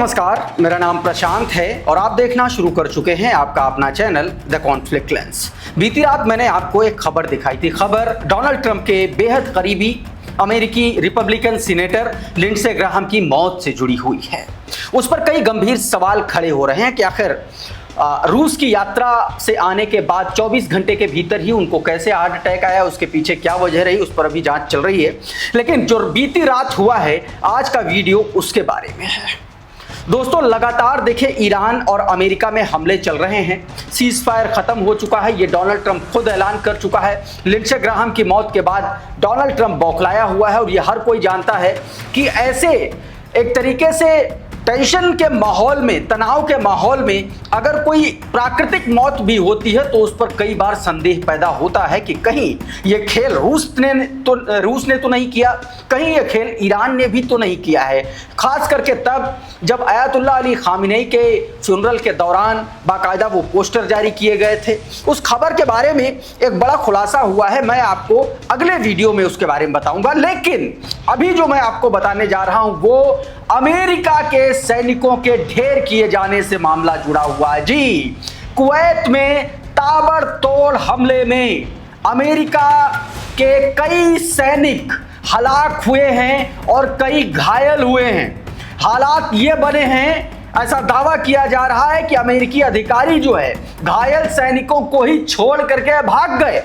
नमस्कार, मेरा नाम प्रशांत है और आप देखना शुरू कर चुके हैं आपका अपना चैनल द कॉन्फ्लिक्ट लेंस। बीती रात मैंने आपको एक खबर दिखाई थी। खबर डोनाल्ड ट्रंप के बेहद करीबी अमेरिकी रिपब्लिकन सीनेटर लिंडसे ग्राहम की मौत से जुड़ी हुई है। उस पर कई गंभीर सवाल खड़े हो रहे हैं कि आखिर रूस की यात्रा से आने के बाद 24 घंटे के भीतर ही उनको कैसे हार्ट अटैक आया, उसके पीछे क्या वजह रही, उस पर अभी जांच चल रही है। लेकिन जो बीती रात हुआ है, आज का वीडियो उसके बारे में है। दोस्तों, लगातार देखिए ईरान और अमेरिका में हमले चल रहे हैं। सीज फायर खत्म हो चुका है, ये डोनाल्ड ट्रंप खुद ऐलान कर चुका है। लिंडसे ग्राहम की मौत के बाद डोनाल्ड ट्रंप बौखलाया हुआ है और ये हर कोई जानता है कि ऐसे एक तरीके से टेंशन के माहौल में, तनाव के माहौल में अगर कोई प्राकृतिक मौत भी होती है तो उस पर कई बार संदेह पैदा होता है कि कहीं ये खेल रूस ने तो नहीं किया, कहीं ये खेल ईरान ने भी तो नहीं किया है। खास करके तब जब आयतुल्लाह अली खामेनी के फ्यूनरल के दौरान बाकायदा वो पोस्टर जारी किए गए थे। उस खबर के बारे में एक बड़ा खुलासा हुआ है, मैं आपको अगले वीडियो में उसके बारे में बताऊंगा। लेकिन अभी जो मैं आपको बताने जा रहा हूं वो अमेरिका के सैनिकों के ढेर किए जाने से मामला जुड़ा हुआ है। जी, कुवैत में ताबड़तोड़ हमले में अमेरिका के कई सैनिक हलाक हुए हैं और कई घायल हुए हैं। हालात ये बने हैं, ऐसा दावा किया जा रहा है कि अमेरिकी अधिकारी जो है घायल सैनिकों को ही छोड़ करके भाग गए।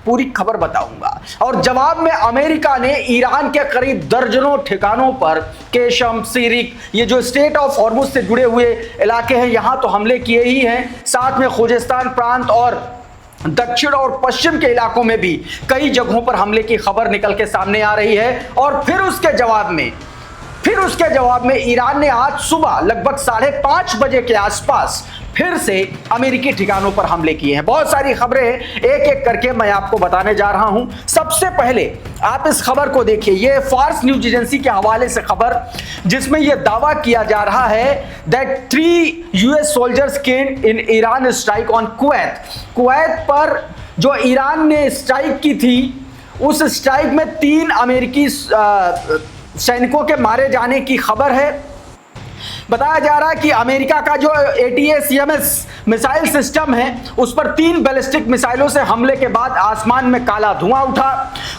पूरी खबर बताऊंगा। और जवाब में अमेरिका ने ईरान के करीब दर्जनों ठिकानों पर केशम, सीरिक, ये जो स्टेट ऑफ हॉर्मुज से जुड़े हुए इलाके हैं, यहां तो हमले किए ही हैं। साथ में खुजेस्तान प्रांत और दक्षिण और पश्चिम के इलाकों में भी कई जगहों पर हमले की खबर निकल के सामने आ रही है। और फिर उसके जवाब में ईरान ने आज सुबह लगभग 5:30 बजे के आसपास फिर से अमेरिकी ठिकानों पर हमले किए हैं। बहुत सारी खबरें एक एक करके मैं आपको बताने जा रहा हूं। सबसे पहले आप इस खबर को देखिए, ये फार्स न्यूज एजेंसी के हवाले से खबर, जिसमें यह दावा किया जा रहा है that 3 US soldiers came in Iran strike on Kuwait. Kuwait पर जो ईरान ने स्ट्राइक की थी, उस स्ट्राइक में 3 अमेरिकी सैनिकों के मारे जाने की खबर है। बताया जा रहा है कि अमेरिका का जो ATACMS मिसाइल सिस्टम है, उस पर 3 बैलिस्टिक मिसाइलों से हमले के बाद आसमान में काला धुआं उठा।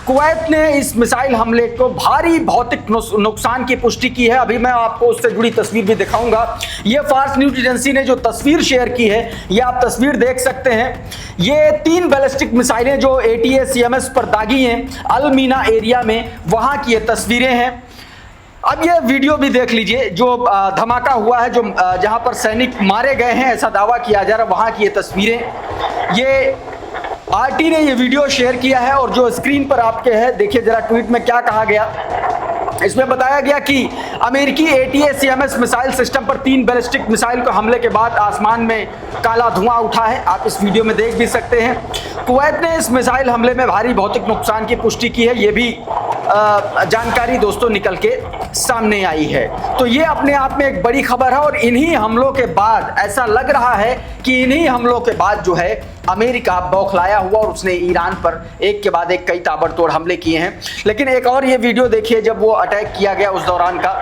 कुवैत ने इस मिसाइल हमले को भारी भौतिक नुकसान की पुष्टि की है। अभी मैं आपको उससे जुड़ी तस्वीर भी दिखाऊंगा। ये फार्स न्यूज एजेंसी ने जो तस्वीर शेयर की है, ये आप तस्वीर देख सकते हैं। ये 3 बैलिस्टिक मिसाइलें जो ATACMS पर दागी हैं अल-मीना एरिया में, वहां की ये तस्वीरें हैं। अब ये वीडियो भी देख लीजिए, जो धमाका हुआ है, जो जहां पर सैनिक मारे गए हैं ऐसा दावा किया जा रहा है, वहां की ये तस्वीरें। ये RT ने ये वीडियो शेयर किया है और जो स्क्रीन पर आपके है, देखिए जरा ट्वीट में क्या कहा गया। इसमें बताया गया कि अमेरिकी ATACMS मिसाइल सिस्टम पर 3 बैलिस्टिक मिसाइल के हमले के बाद आसमान में काला धुआं उठा है। आप इस वीडियो में देख भी सकते हैं। कुवैत ने इस मिसाइल हमले में भारी भौतिक नुकसान की पुष्टि की है। ये भी जानकारी दोस्तों निकल के सामने आई है। तो ये अपने आप में एक बड़ी खबर है और इन्हीं हमलों के बाद ऐसा लग रहा है कि इन्हीं हमलों के बाद जो है अमेरिका बौखलाया हुआ और उसने ईरान पर एक के बाद एक कई ताबड़तोड़ हमले किए हैं। लेकिन एक और ये वीडियो देखिए, जब वो अटैक किया गया उस दौरान का।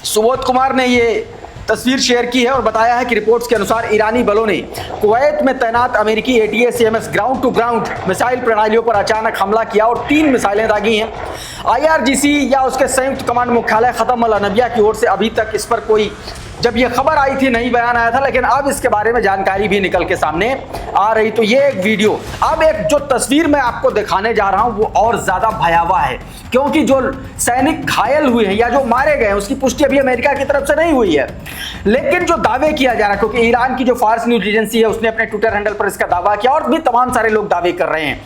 सुबोध कुमार ने ये तस्वीर शेयर की है और बताया है कि रिपोर्ट्स के अनुसार ईरानी बलों ने कुवैत में तैनात अमेरिकी ATACMS ground to ground missile प्रणालियों पर अचानक हमला किया और 3 मिसाइलें दागी हैं। IRGC या उसके संयुक्त कमांड मुख्यालय खत्म अल-अनबिया की ओर से अभी तक इस पर कोई, जब ये खबर आई थी नहीं बयान आया था, लेकिन अब इसके बारे में जानकारी भी निकल के सामने आ रही। तो ये एक वीडियो, अब एक जो तस्वीर मैं आपको दिखाने जा रहा हूं वो और ज्यादा भयावह है, क्योंकि जो सैनिक घायल हुए हैं या जो मारे गए हैं उसकी पुष्टि अभी अमेरिका की तरफ से नहीं हुई है। लेकिन जो दावे किया जा रहा है, क्योंकि ईरान की जो फार्स न्यूज एजेंसी है उसने अपने ट्विटर हैंडल पर इसका दावा किया और भी तमाम सारे लोग दावे कर रहे हैं।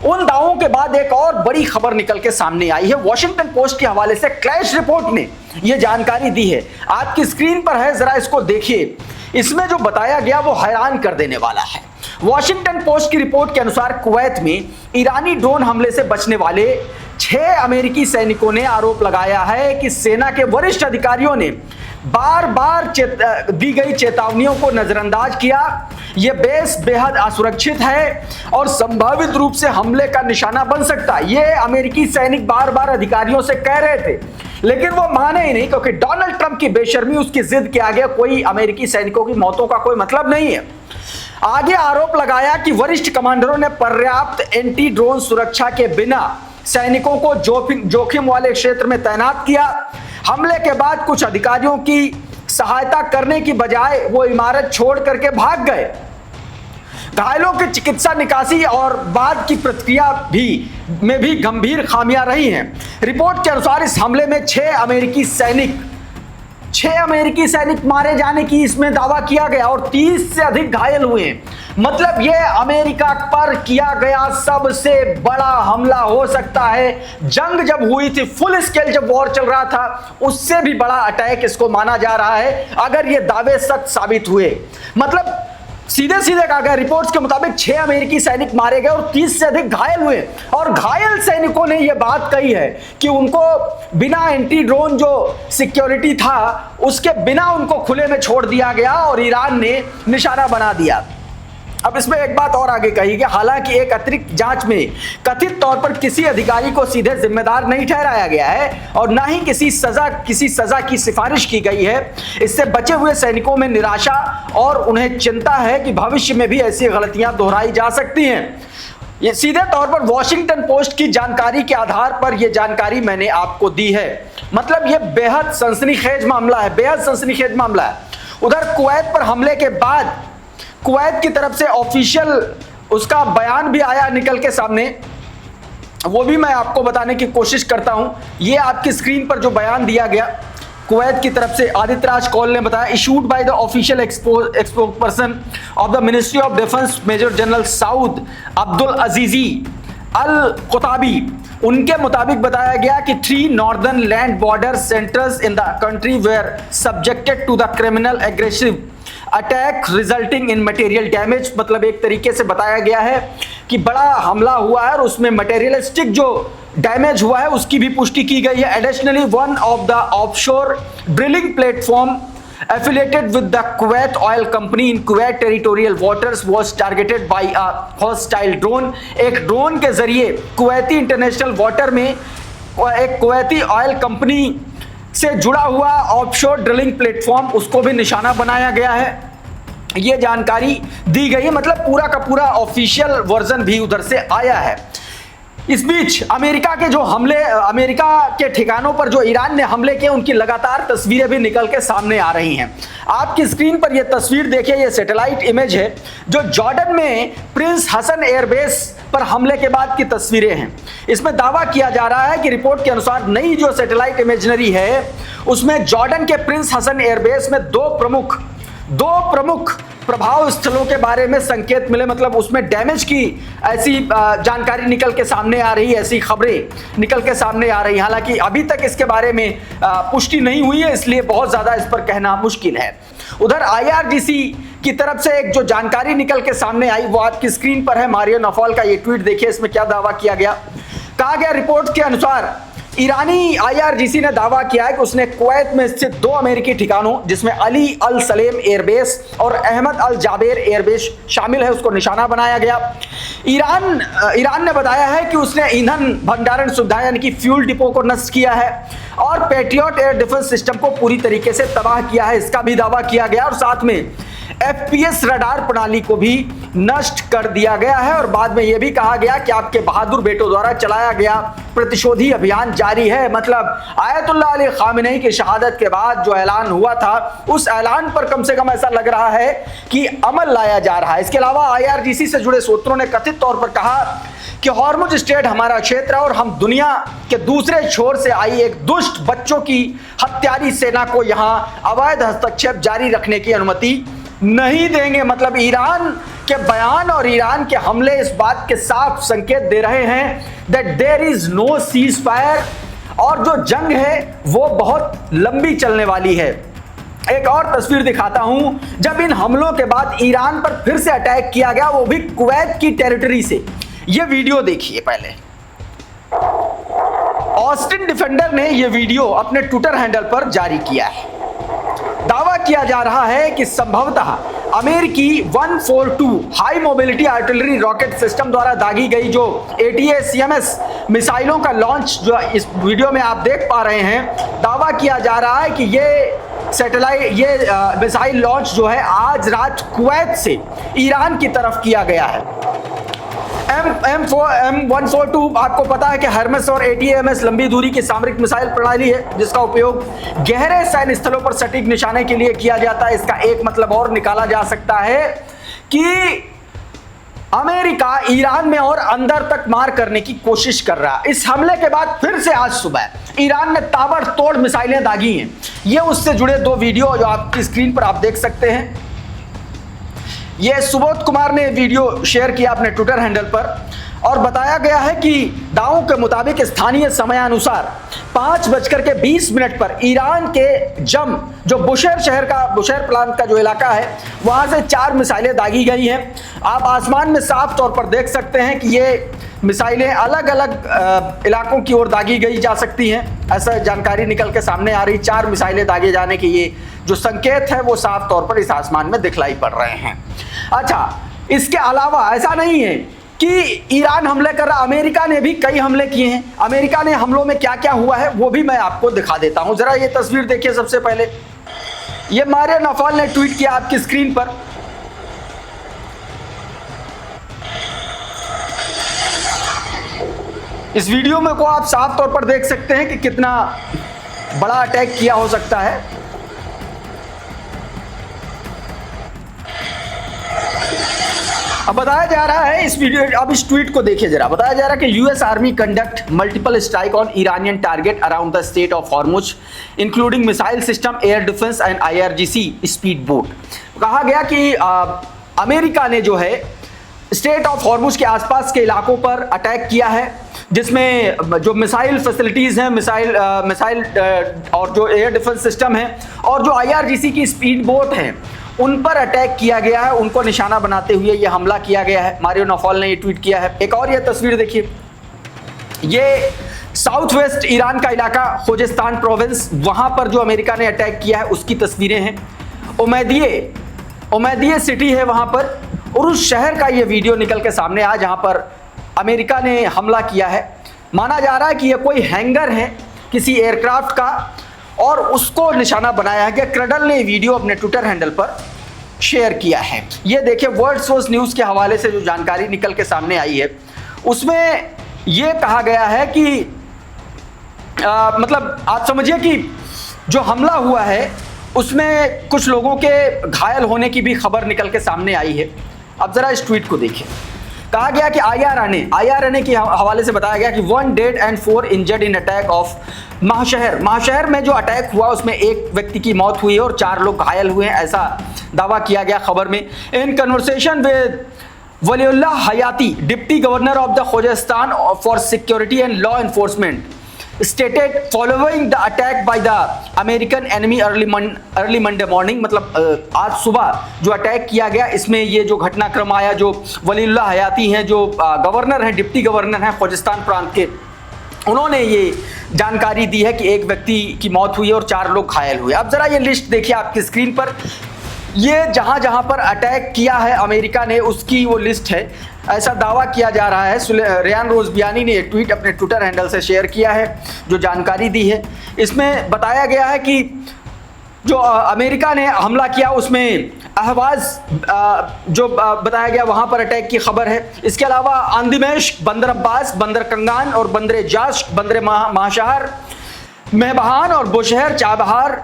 उन दावों के बाद एक और बड़ी खबर निकल के सामने आई है। वॉशिंगटन पोस्ट के हवाले से क्लैश रिपोर्ट ने यह जानकारी दी है, आपकी स्क्रीन पर है, जरा इसको देखिए। इसमें जो बताया गया वो हैरान कर देने वाला है। वॉशिंगटन पोस्ट की रिपोर्ट के अनुसार कुवैत में ईरानी ड्रोन हमले से बचने वाले 6 अमेरिकी सैनिकों ने आरोप लगाया है कि सेना के वरिष्ठ अधिकारियों ने बार बार दी गई चेतावनियों को नजरअंदाज किया। यह बेस बेहद असुरक्षित है और संभावित रूप से हमले का निशाना बन सकता है। यह अमेरिकी सैनिक बार बार अधिकारियों से कह रहे थे, लेकिन वो माने ही नहीं, क्योंकि डोनाल्ड ट्रंप की बेशर्मी, उसकी जिद के आगे कोई अमेरिकी सैनिकों की मौतों का कोई मतलब नहीं है। आगे आरोप लगाया कि वरिष्ठ कमांडरों ने पर्याप्त एंटी ड्रोन सुरक्षा के बिना सैनिकों को जोखिम वाले क्षेत्र में तैनात किया। हमले के बाद कुछ अधिकारियों की सहायता करने की बजाय वो इमारत छोड़ करके भाग गए। घायलों की चिकित्सा, निकासी और बाद की प्रक्रिया में भी गंभीर खामियां रही हैं। रिपोर्ट के अनुसार इस हमले में 6 अमेरिकी सैनिक मारे जाने की इसमें दावा किया गया और 30 से अधिक घायल हुए हैं। मतलब यह अमेरिका पर किया गया सबसे बड़ा हमला हो सकता है। जंग जब हुई थी, फुल स्केल जब वॉर चल रहा था, उससे भी बड़ा अटैक इसको माना जा रहा है, अगर ये दावे सच साबित हुए। मतलब सीधे सीधे कहा गया, रिपोर्ट्स के मुताबिक 6 अमेरिकी सैनिक मारे गए और 30 से अधिक घायल हुए। और घायल सैनिकों ने यह बात कही है कि उनको बिना एंटी ड्रोन जो सिक्योरिटी था, उसके बिना उनको खुले में छोड़ दिया गया और ईरान ने निशाना बना दिया। अब इसमें एक बात और आगे कही कि हालांकि एक अतिरिक्त जांच में कथित तौर पर किसी अधिकारी को सीधे जिम्मेदार नहीं ठहराया गया है और न ही किसी सजा की सिफारिश की गई है। इससे बचे हुए सैनिकों में निराशा और उन्हें चिंता है कि भविष्य में भी ऐसी गलतियां दोहराई जा सकती हैं। ये सीधे तौर पर वॉशिंगटन पोस्ट की जानकारी के आधार पर यह जानकारी मैंने आपको दी है। मतलब यह बेहद सनसनीखेज मामला है, बेहद सनसनीखेज मामला है। उधर कुवैत पर हमले के बाद कुवैत की तरफ से ऑफिशियल उसका बयान भी आया निकल के सामने, वो भी मैं आपको बताने की कोशिश करता हूं। ये आपकी स्क्रीन पर जो बयान दिया गया कुवैत की तरफ से, आदित्य राज कौल ने बताया, issued by the official spokesperson of the ministry of defence major general Saud Abdul Azizi al Kutabi. उनके मुताबिक बताया गया कि 3 northern land border centres in the country were subjected to the criminal aggressive attack resulting in material damage. मतलब एक तरीके से बताया गया है कि बड़ा हमला हुआ है और उसमें मटेरियलिस्टिक जो डैमेज हुआ है उसकी भी पुष्टि की गई है। Additionally one of the offshore drilling platform affiliated with the Kuwait Oil Company in Kuwait territorial waters was targeted by a hostile drone। एक ड्रोन के जरिए कुवैती इंटरनेशनल वाटर में एक कुवैती ऑयल कंपनी से जुड़ा हुआ ऑफशोर ड्रिलिंग प्लेटफॉर्म, उसको भी निशाना बनाया गया है। ये जानकारी दी गई है। मतलब पूरा का पूरा ऑफिशियल वर्जन भी उधर से आया है। इस बीच अमेरिका के जो हमले, अमेरिका के ठिकानों पर जो ईरान ने हमले किए, उनकी लगातार तस्वीरें भी निकल के सामने आ रही हैं। आपकी स्क्रीन पर यह तस्वीर देखिए, यह सैटेलाइट इमेज है जो जॉर्डन में प्रिंस हसन एयरबेस पर हमले के बाद की तस्वीरें हैं। इसमें दावा किया जा रहा है कि रिपोर्ट के अनुसार नई जो सैटेलाइट इमेजनरी है उसमें जॉर्डन के प्रिंस हसन एयरबेस में दो प्रमुख प्रभाव स्थलों के बारे में संकेत मिले। मतलब उसमें डैमेज की ऐसी जानकारी निकल के सामने आ रही है, ऐसी खबरें निकल के सामने आ रही हैं। हालांकि अभी तक इसके बारे में पुष्टि नहीं हुई है, इसलिए बहुत ज़्यादा इस पर कहना मुश्किल है। उधर IRGC की तरफ से एक जो जानकारी निकल के सामने आई वो आपकी स्क्रीन पर है। मारियो नफाल का ये ट्वीट देखिए, इसमें क्या दावा किया गया। कहा गया रिपोर्ट के अनुसार ईरानी IRGC ने दावा किया है कि उसने कुवैत में स्थित 2 अमेरिकी ठिकानों जिसमें अली अल सलेम एयरबेस और अहमद अल जाबेर एयरबेस शामिल है, उसको निशाना बनाया गया। ईरान ने बताया है कि उसने ईंधन भंडारण सुविधा यानी कि फ्यूल डिपो को नष्ट किया है और पेट्रियट एयर डिफेंस सिस्टम को पूरी तरीके से तबाह किया है, इसका भी दावा किया गया। और साथ में FPS रडार प्रणाली को भी नष्ट कर दिया गया है। और बाद में यह भी कहा गया कि आपके बहादुर बेटों द्वारा चलाया गया प्रतिशोधी अभियान जारी है। मतलब आयतुल्लाह अली खामेनी की शहादत के बाद जो ऐलान हुआ था उस ऐलान पर कम से कम ऐसा लग रहा है कि अमल लाया जा रहा है। इसके अलावा IRGC से जुड़े सूत्रों ने कथित तौर पर कहा कि हॉर्मुज स्ट्रेट हमारा क्षेत्र है और हम दुनिया के दूसरे छोर से आई एक दुष्ट बच्चों की हत्यारी सेना को यहां अवैध हस्तक्षेप जारी रखने की अनुमति नहीं देंगे। मतलब ईरान के बयान और ईरान के हमले इस बात के साफ संकेत दे रहे हैं that there is no ceasefire और जो जंग है वो बहुत लंबी चलने वाली है। एक और तस्वीर दिखाता हूं, जब इन हमलों के बाद ईरान पर फिर से अटैक किया गया, वो भी कुवैत की टेरिटरी से। ये वीडियो देखिए पहले। ऑस्टिन डिफेंडर ने यह वीडियो अपने ट्विटर हैंडल पर जारी किया है। किया जा रहा है कि संभवतः अमेरिकी 142 high mobility artillery rocket system द्वारा दागी गई जो ATACMS मिसाइलों का लॉन्च जो इस वीडियो में आप देख पा रहे हैं, दावा किया जा रहा है कि ये मिसाइल लॉन्च जो है आज रात कुवैत से ईरान की तरफ किया गया है। M142 आपको पता है कि हर्मेस और ATACMS लंबी दूरी की सामरिक मिसाइल प्रणाली है जिसका उपयोग गहरे सैन्य स्थलों पर सटीक निशाने के लिए किया जाता है। इसका एक मतलब और निकाला जा सकता है कि अमेरिका ईरान में और अंदर तक मार करने की कोशिश कर रहा है। इस हमले के बाद फिर से आज सुबह ईरान ने ताबड़तोड़ मिसाइलें दागी हैं। ये उससे जुड़े दो वीडियो जो आपकी स्क्रीन पर आप देख सकते हैं। ये सुबोध कुमार ने वीडियो शेयर किया अपने ट्विटर हैंडल पर और बताया गया है कि दावों के मुताबिक स्थानीय समयानुसार 5:20 पर ईरान के जो बुशेर प्रांत का जो इलाका है वहां से 4 मिसाइलें दागी गई हैं। आप आसमान में साफ तौर पर देख सकते हैं कि ये मिसाइलें अलग अलग इलाकों की ओर दागी गई जा सकती हैं। ऐसा जानकारी निकल के सामने आ रही। 4 मिसाइलें दागे जाने के ये जो संकेत है वो साफ तौर पर इस आसमान में दिखलाई पड़ रहे हैं। अच्छा, इसके अलावा ऐसा नहीं है कि ईरान हमले कर रहा, अमेरिका ने भी कई हमले किए हैं। अमेरिका ने हमलों में क्या क्या हुआ है वो भी मैं आपको दिखा देता हूं। जरा ये तस्वीर देखिए। सबसे पहले ये मारिया नौफल ने ट्वीट किया आपकी स्क्रीन पर। इस वीडियो में को आप साफ तौर पर देख सकते हैं कि कितना बड़ा अटैक किया हो सकता है। अब बताया जा रहा है इस वीडियो, अब इस ट्वीट को देखिए जरा। बताया जा रहा है कि US army conduct multiple strike on Iranian target around the state of Hormuz including missile system, air defence and IRGC speed boat. कहा गया कि अमेरिका ने जो है स्टेट ऑफ हॉर्मुज के आसपास के इलाकों पर अटैक किया है जिसमें जो मिसाइल फैसिलिटीज हैं, मिसाइल और जो एयर डिफेंस सिस्टम है और जो IRGC की स्पीड बोट हैं उन पर अटैक किया गया है। उनको निशाना बनाते हुए यह हमला किया गया है। मारिया नौफल ने ये ट्वीट किया है। एक और ये तस्वीर देखिए। ये साउथ वेस्ट ईरान का इलाका खोजिस्तान प्रोविंस, वहां पर जो अमेरिका ने अटैक किया है उसकी तस्वीरें हैं। उमैदिये सिटी है वहां पर और उस शहर का ये वीडियो निकल के सामने आया जहां पर अमेरिका ने हमला किया है। माना जा रहा है कि यह कोई हैंगर है किसी एयरक्राफ्ट का और उसको निशाना बनाया गया। क्रडल ने वीडियो अपने ट्विटर हैंडल पर शेयर किया है। ये देखिए, वर्ल्ड सोर्स न्यूज़ के हवाले से जो जानकारी निकल के सामने आई है उसमें यह कहा गया है कि मतलब आप समझिए कि जो हमला हुआ है उसमें कुछ लोगों के घायल होने की भी खबर निकल के सामने आई है। अब जरा इस ट्वीट को देखिए। कहा गया कि IRNA के हवाले से बताया गया कि 1 dead and 4 injured in attack of Mahshahr में जो अटैक हुआ उसमें एक व्यक्ति की मौत हुई है और 4 लोग घायल हुए हैं, ऐसा दावा किया गया खबर में। In conversation with Waliullah Hayati, deputy governor of the Khuzestan for security and law enforcement, stated following the attack by the American enemy early Monday morning, मतलब आज सुबह जो अटैक किया गया इसमें ये जो घटनाक्रम आया, जो वलीउल्लाह हयाती हैं जो गवर्नर हैं, डिप्टी गवर्नर हैं खोजिस्तान प्रांत के, उन्होंने ये जानकारी दी है कि एक व्यक्ति की मौत हुई है और 4 लोग घायल हुए। अब जरा ये लिस्ट देखिए आपकी स्क्रीन पर। ये जहां जहां पर अटैक किया है अमेरिका ने उसकी वो लिस्ट है, ऐसा दावा किया जा रहा है। रेयान रोज़बियानी ने ट्वीट अपने ट्विटर हैंडल से शेयर किया है, जो जानकारी दी है। इसमें बताया गया है कि जो अमेरिका ने हमला किया उसमें अहवाज जो बताया गया वहाँ पर अटैक की खबर है। इसके अलावा आंदिमेश, बंदर अब्बास, बंदर कंगान और बंदर जाश, बंदर महाशहर, महबहान और बुशहर, चाबहार,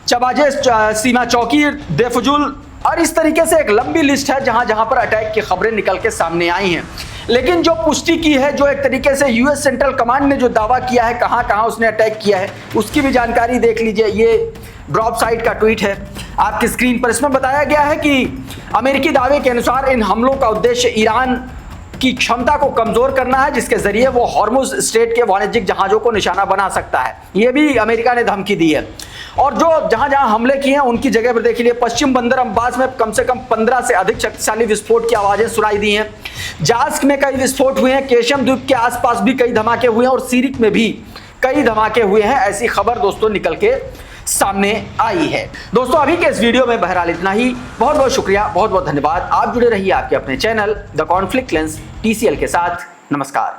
चबाजे, सीमा चौकी, देफजुल और इस तरीके से एक लंबी लिस्ट है जहां जहां पर अटैक की खबरें निकल के सामने आई हैं। लेकिन जो पुष्टि की है, जो एक तरीके से यूएस सेंट्रल कमांड ने जो दावा किया है कहां कहां उसने अटैक किया है उसकी भी जानकारी देख लीजिए। ये ड्रॉप साइट का ट्वीट है आपकी स्क्रीन पर। इसमें बताया गया है कि अमेरिकी दावे के अनुसार इन हमलों का उद्देश्य ईरान की क्षमता को कमजोर करना है जिसके जरिए वो हॉर्मुज स्ट्रेट के वाणिज्यिक जहाजों को निशाना बना सकता है। ये भी अमेरिका ने धमकी दी है। और जो जहां जहां हमले किए हैं उनकी जगह पर देख लीजिए। पश्चिम बंदर अब्बास में कम से कम 15 से अधिक शक्तिशाली विस्फोट की आवाजें सुनाई दी हैं। जास्क में कई विस्फोट हुए हैं। केशम द्वीप के आसपास भी कई धमाके हुए हैं और सीरिक में भी कई धमाके हुए हैं। ऐसी खबर दोस्तों निकल के सामने आई है। दोस्तों अभी के इस वीडियो में बहरहाल इतना ही। बहुत बहुत शुक्रिया, बहुत बहुत धन्यवाद। आप जुड़े रहिए आपके अपने channel the conflict lens TCL के साथ। नमस्कार।